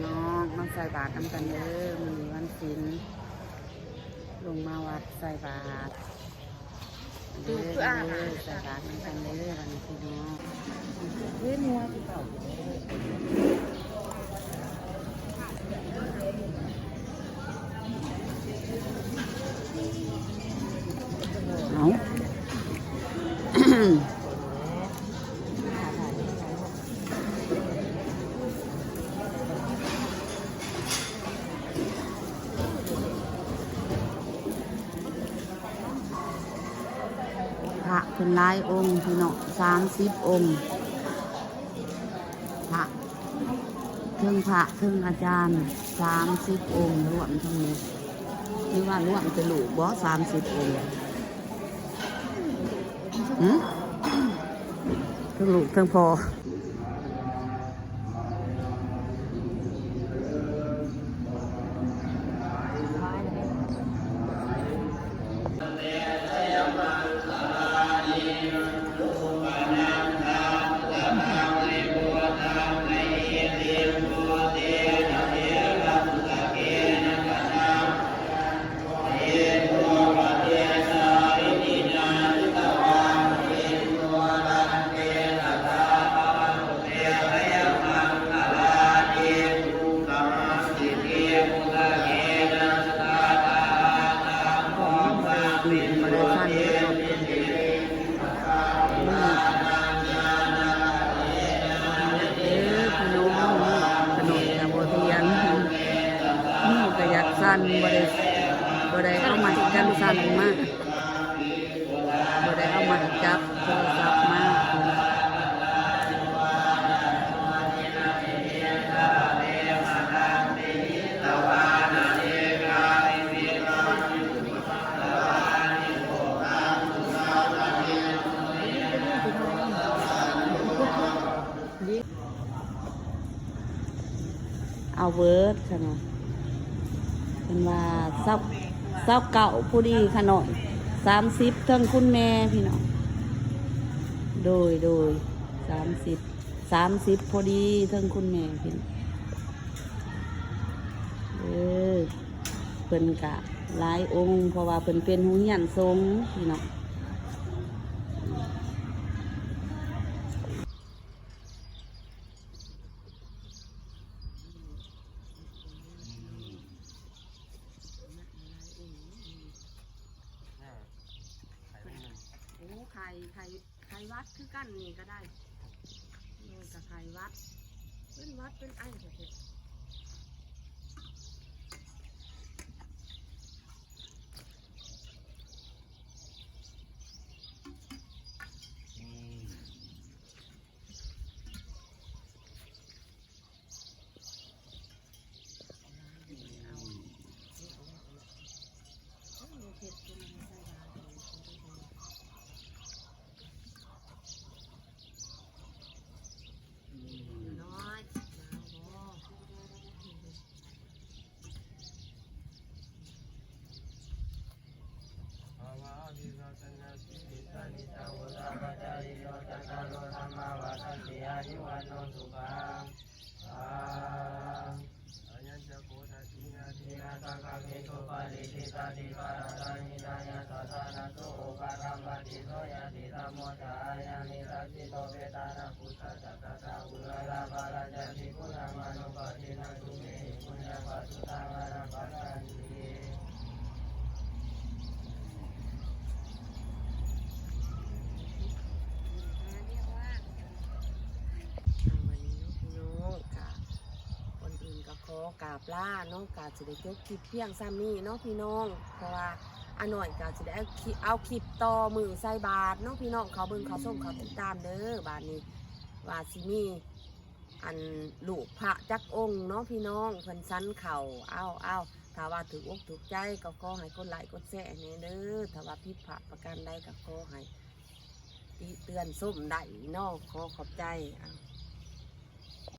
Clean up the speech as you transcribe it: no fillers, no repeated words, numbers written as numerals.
น้องมาใส่บาตรน้ำกันเด้อมื้อนี้วันศีลลงมาวัดใส่บาตรเด้อใส่บาตรน้ำกันเด้อวันนี้พี่น้องเว้นหัวที่เก่าเอาพระเป็นหลายองค์พี่น้อง30 องค์พระเครื่องพระเครื่องอาจารย์30 องค์รวมทั้งหมดหรือว่ารวมจะหลูกบ่30 องค์ทั้งลูกทั้งพอสั้นบ่ได้เอามากันสั้นมากบ่ได้เอามาจับโทรศัพท์มากเอาเวิร์ดค่ะเนาะเป็นว่าเศร้าเก่าผู้ดีขน่อย30ทั้งคุณแม่พี่น้องโดย30พอดีทั้งคุณแม่พี่น้องเพิ่นกะหลายองค์เพราะว่าเพิ่นเป็นหูเหี้ยนทรงพี่น้องไข่วัดคือกันนี่ก็ได้นี่กับไข่วัดเป็นไอ้เด็กกราบล่าน้องกาจะได้ยกคลิปเพียงซ้ำนี้เนาะพี่น้องเพราะว่าอันหน่อยกาจะได้เอาคลิปต่อมือใส่บาทเนาะพี่น้องเขาเบิ่งเขาส่งเขาติดตามเด้อบาทนี้ว่าสิมีอันลูกพระจักองค์เนาะพี่น้องเพิ่นสันเข่าเอาถ้าว่าถืออกถูกใจก็ขอให้กดไลค์กดแชร์นี่เด้อถ้าว่าผิดพลาดประการใดก็ขอให้เตือนส้มได้เนาะขอขอบใจ